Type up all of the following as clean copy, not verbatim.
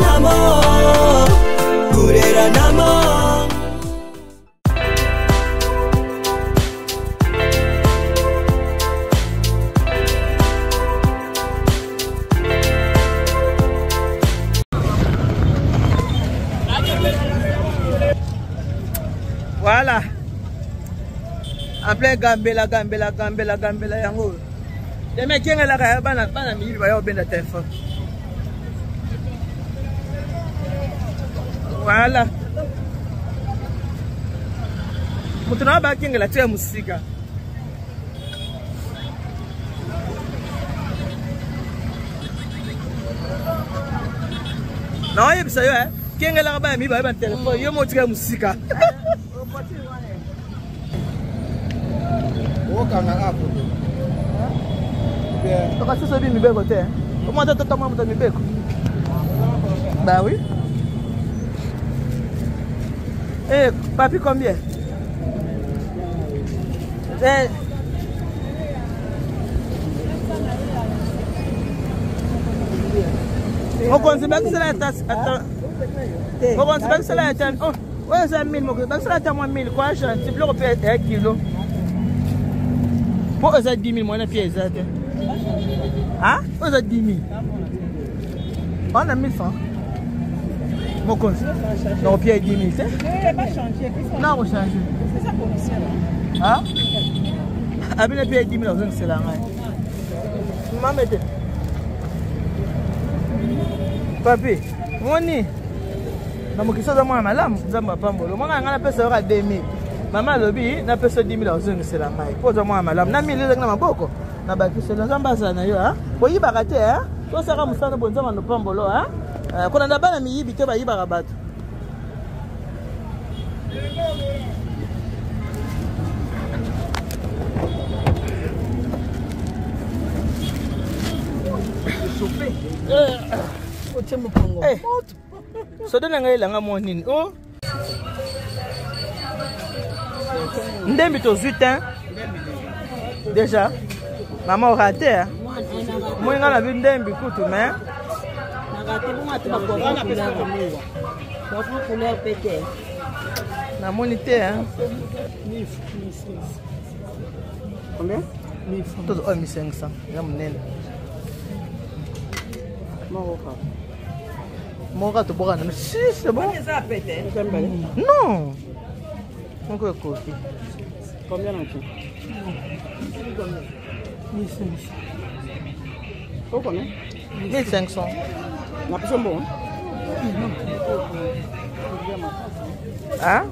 namo, kurera namo. Voilà. Après Gambela yango. Les mecs qui sont là, bana mi ba yo benda téléphone. Voilà. Mutuna ba kinga la tia musika. Non, il ça yo kinga la ba mi ba téléphone, yo mo tia musika. Toka sisi hivi mibeko te. Kama hata kama mtu mibeko. Bah oui. Eh, papi combien? Eh. On considère que c'est la tasse. On considère que c'est la tasse. Oh, ouais, c'est 1000 mo. Donc c'est la tasse 1000 quoi, je tu peux repayer 1 kilo. Pour ça 10 000 moi na pièce ça. Hein? Pour ça 10 000. On a 1000 francs. Mon compte. Non, pièce 10 000, c'est? Pas changer. Non, on change. C'est ça commission. Hein? Avec les pièces 10 000 c'est là. Maman mettez. Papi, moni. Na mokisa za mwana malamu nzamba pambolo. Mwana ngana pesa yoka 2000. Mama lobi na pesa 10 000 ozongisela ngai. Po za mwana malamu na 1000 na maboko. Na bakisa nzamba sana yo ha. Ko yibaka te ha. To saka musana bonzama no pambolo ha. Kona na bana miyibi te ba yibaka bato. Hey, so dona ngai langa monini oh ndembi to 8 déjà maman au raté moi ngana bi ndembi kutu mais na monité hein combien 1000 francs 1500 ya munene mon gars te boit, si c'est bon. Non. Mon gars coffee. Combien en tout? 1500. Oh combien? 1500. On a plus bon. Hein?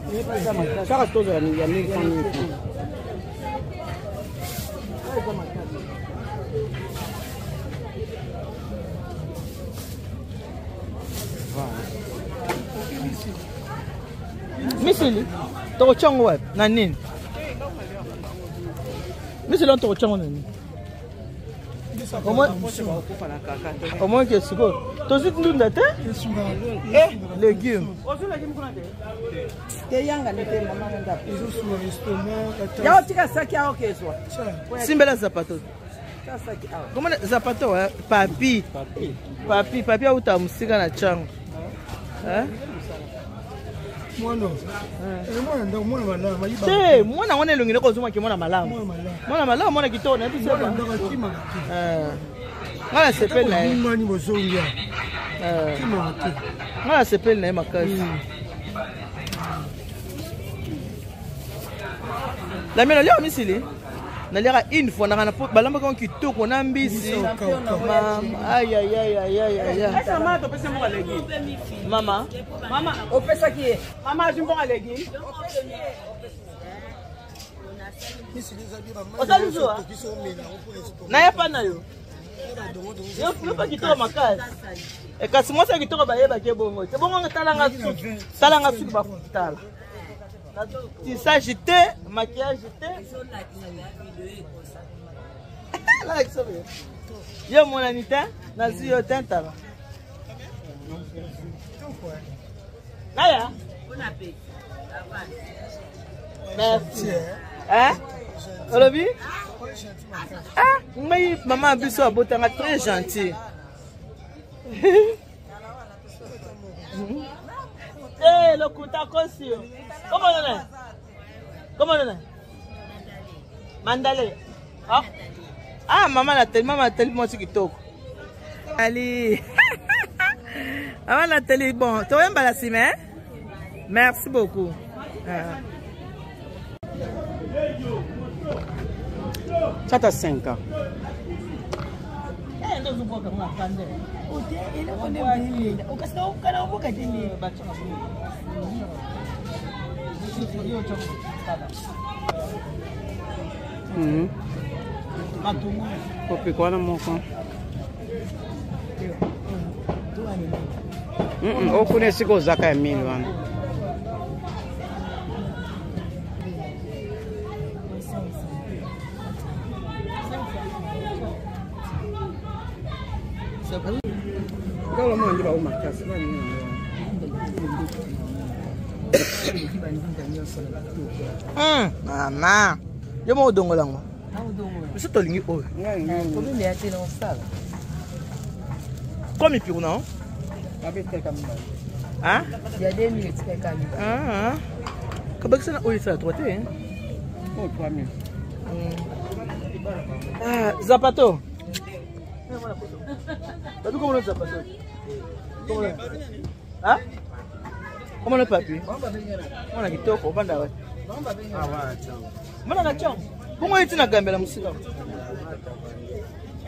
Ça reste aux amis, il y a 1000 francs. Misili, to chongo wapi? Na nini? Misili to chongo nini? Comment que c'est quoi? To zit ndunda te? Eh, légumes. Ozo légumes kuna te? Te yanga ne te mama nda. Izo suwa estomac. Ya otika saki ya okezwa. Simbela zapato. Saki awa. Comment zapato papi? Papi uta musika na chango. Hein? C'est moi on est longé ko zuma ki mona malamu. Mona malamu mona kitona hivi sasa. Ngala sepel na. Ngani bozongia. Ngala sepel na makazi. La mena leo misili. Naliaka une fois na kana balamba ko kitoko na mbisi. Aïe aïe aïe aïe aïe aïe. Asa mama to pesa mo legi. Mama o pesa ki mama jumbo legi. Osalizwa. Na yapa na yo. Yo pa kitoko makasi. E kasi mo sa kitoko ba yeba ke bongo. Te bongo talanga su ba futala. Tissage jeté, maquillage jeté. Là, ça veut. Yo mon anita, nazi yo tenta là. Naya. Bon appétit. Merci. Hein? Olobi? Ah, mais maman biso abotanga très gentil. Eh, le kuta kosi. Comment on est? Comment on est? Mandalé. Ah. Ah, maman a tellement ce qui toque. Allez. Maman a tellement bon. Tu aimes la cime? Merci beaucoup. Ça t'a 5 ans. Kopi kwa na moko. Okune siko zaka ya 1000 wana. Kalau mau njiba umakasi na nini? Mama. Yo mo udongo lang mo. Gusto tolingi oy. Kumi ni ati no sala. Comme il pire non? Abi te kamba. Hein? Il y a 2 minutes que kamba. Ah. Kabag sana oy sa trote hein? Oh, 3000. Ah, zapato. Tapi comment le zapato? Comment le? Hein? Comment le papi? On a kitoko banda wa. Ah wa chong. Mana na chong? Bongo yiti na gambela musika.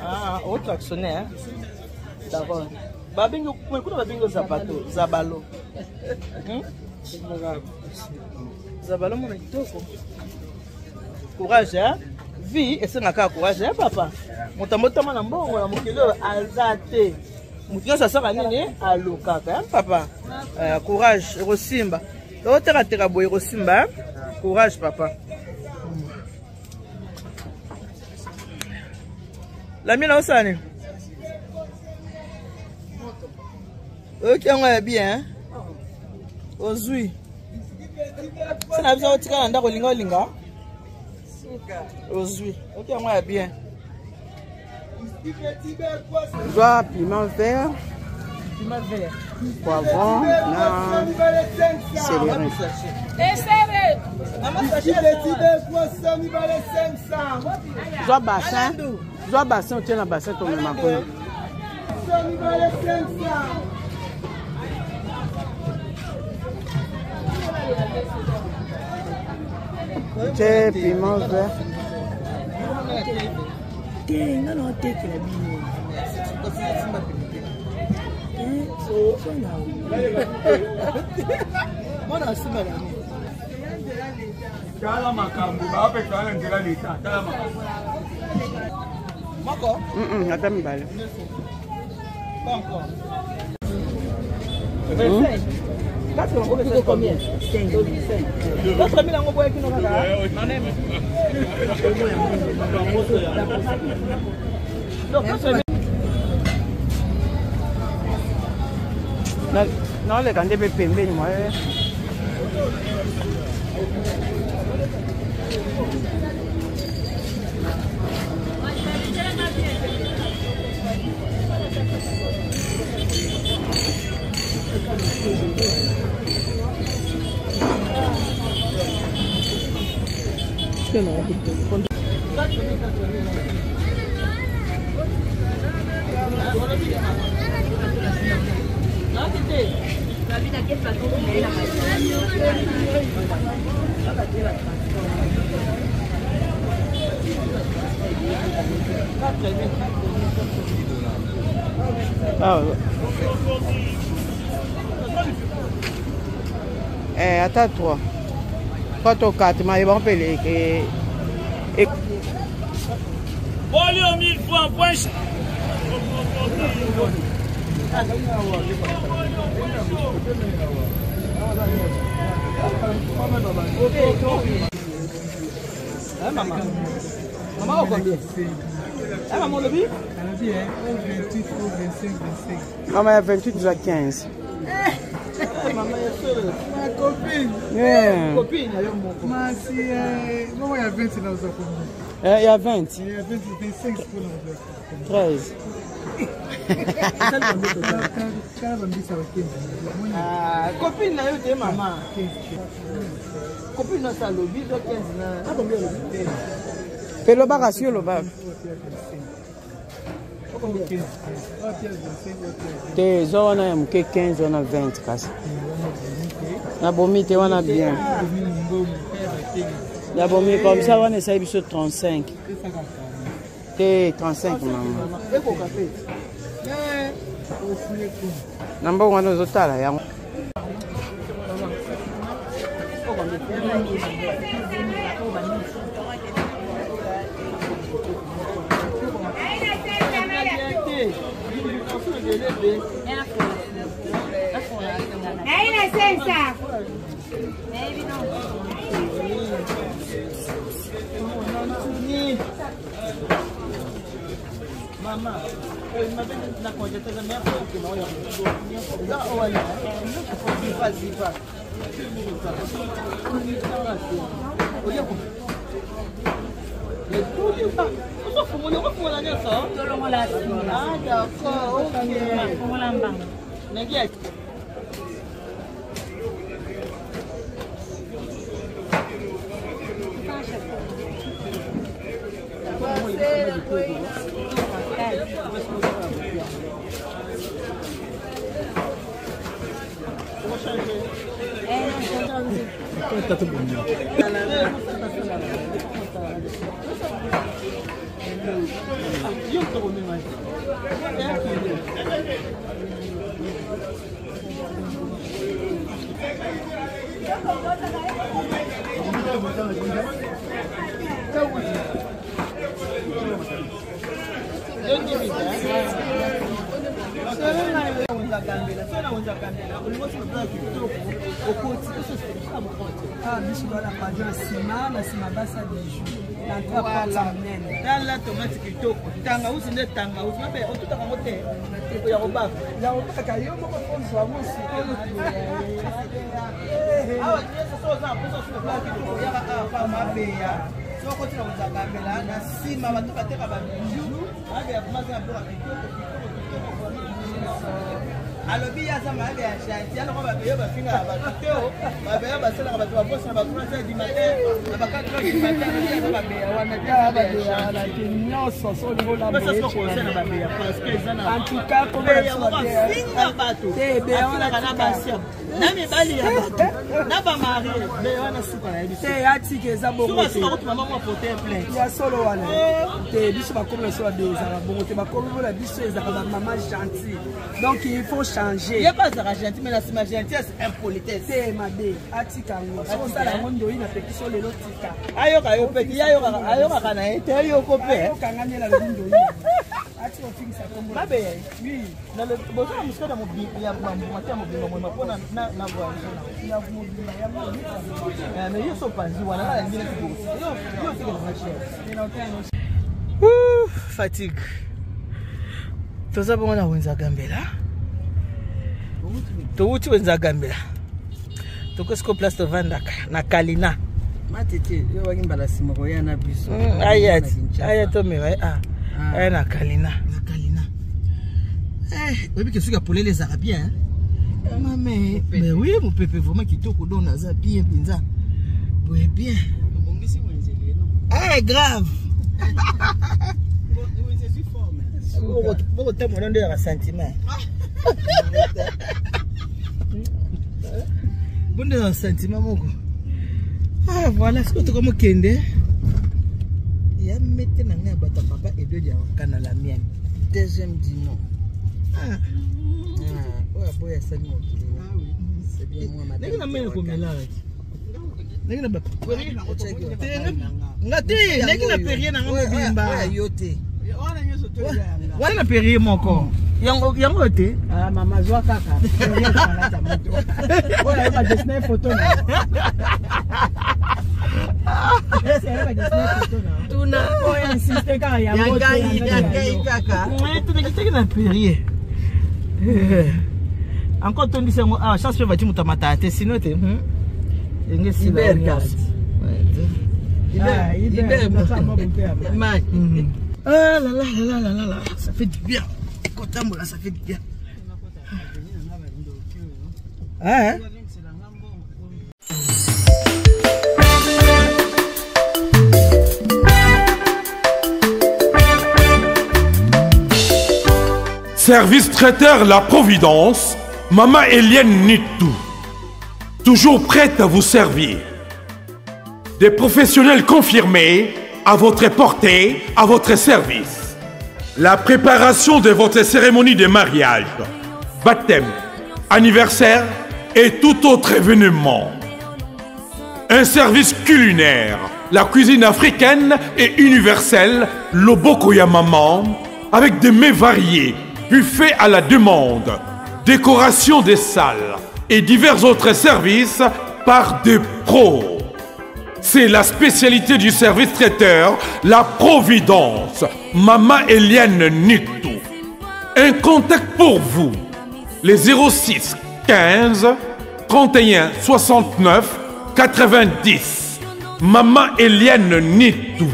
Ah, autre actionnaire. D'accord. Babingo, kuna babingo zapato, zabalo. Zabalo mona kitoko. Courage, hein? Vie, et c'est naka courage, hein, papa? Motamotama na mbongo na mokelo azate. Mutino sa saka nini alukaka, hein, papa? Courage, Rosimba. Otera tera boy Rosimba. Courage, papa. La mienne aussi, hein? Ok, on est bien. Ozui. Ça n'a pas besoin de faire un linga linga. Ozui. Ok, on est bien. Joie, piment vert. Piment vert. Poivron, na céleri. Joie bassin, on tient la bassin, ton même coup. Tiens, piment vert. Tiens, non, t'es que la bille. Mwana sima la ni. Kala makambu ba pe kala ndela leta kala makambu. Mako? Attends mibale. Pas encore. 25. 4 on peut combien? 5. 4 000 on peut qui non kaka. Non, le candidat peut payer moi. Attends toi. 3 ou 4, mais ils vont payer. Olha 1000 francs, point. Hein, maman? Maman, combien? Ah, maman, le bif? Maman, il y a 28, déjà 15. Maman, Ma copine. Yeah. copine, Mas maman, il y a 20 dans le Il y a 20. Il y a 20, 25 pour l'enveloppe. 13. Copine na yo te maman. Copine na sa lobby do 15 na. Na combien le? Pelo baka sio lo baka. Te zo na mke 15 na 20 kasi. Na bomi te wana bien. La bomi comme ça on essaye sur 35. Te 35 maman. Namba wana zotala yango. Mama, eu me vendo na conta da minha porque não olha. Não olha. Zipa. Olha como. Eu só fumo, não fumo lá nessa. Todo mundo lá. Ah, d'accord. OK. Fumo lá mbang. Neguia. Tá tudo bom. alobi ya sama ya chantier alors on va payer ba finga ba teo ba payer ba sala ba ba boss na ba 3h du matin na ba 4h du matin ba payer wana ta ba ya la kinyoso so niveau la mais ça se concerne ba payer parce que zana en tout cas comme ya ba finga bato be wana kana basia na mi bali ya bato na ba mari be wana suka na biso te atike za bongo te suka ko mama mo porter plainte ya solo wana te biso ba comme so de za bongo te ba comme la biso za ba maman gentil donc il faut changer. Il n'y a pas de gentil, mais la gentillesse c'est impolitesse. C'est ma dé. Atika ngo. So ça la mondo ina pétition le lotika. Ayo ka yo peti ayo ka na ete ayo ko pe. Ayo ka ngani la mondo ina. Ati o fixa kombo. Mabe. Oui. Na le bozo na muska na mobi ya mambo matia mobi mo mapona na voix. Na mobi ya mobi. Mais yo so panzi wana la ngine ko. Yo fixa na cher. Fatigue. Toza bongo na wenza gambela. Touti wenza gambela. Tokosko place to vandaka na Kalina. Matete yo wakimbala simoko ya na biso. Aya to me ah. Aya na Kalina. Na Kalina. Obi ke suka polele za bien. Mais oui mon pépé vraiment kitoko don na za bien pinza. Oui bien. Bongisi wenzele no. Grave. Bon, tu as mon sentiment. Bon, tu as un sentiment, mon gars. Ah, voilà ce que tu as comme kende. Il y a maintenant un bata papa et deux diamants à la mienne. Deuxième dimanche. Ah, ouais, boy, c'est mon qui. Ah oui, c'est bien moi, madame. N'est-ce pas même comme là? N'est-ce pas? N'est-ce pas? Wana périer moko. Yango te. Ah mama zwa kaka. Oya ba desne photo na. Tuna oya insiste kaka yango. Yangai kaka. Tu ne kitaki na périer. Encore ton dit ah chance fait vati mutamata te sinon te. Yenge sila. Ah là là, ça fait du bien. tambola, ça fait bien. Hein? Service traiteur La Providence, Maman Eliane Nitou. Toujours prête à vous servir. Des professionnels confirmés, à votre portée, à votre service. La préparation de votre cérémonie de mariage, baptême, anniversaire et tout autre événement. Un service culinaire, la cuisine africaine et universelle, Loboko ya Maman, avec des mets variés, buffet à la demande, décoration des salles et divers autres services par des pros. C'est la spécialité du service traiteur, La Providence, Maman Eliane Nitou. Un contact pour vous, les 06 15 31 69 90. Maman Eliane Nitou.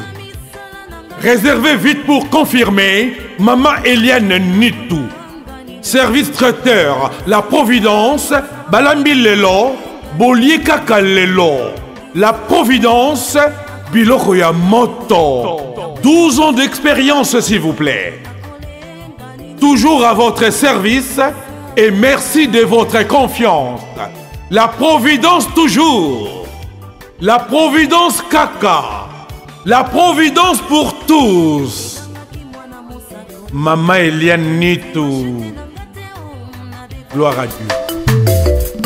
Réservez vite pour confirmer, Maman Eliane Nitou. Service traiteur, La Providence, Balambi Lelo, Bolier Kaka Lelo. La Providence, Biloko ya Moto. 12 ans d'expérience, s'il vous plaît. Toujours à votre service et merci de votre confiance. La Providence toujours. La Providence Kaka. La Providence pour tous. Maman Eliane Nitou. Gloire à Dieu.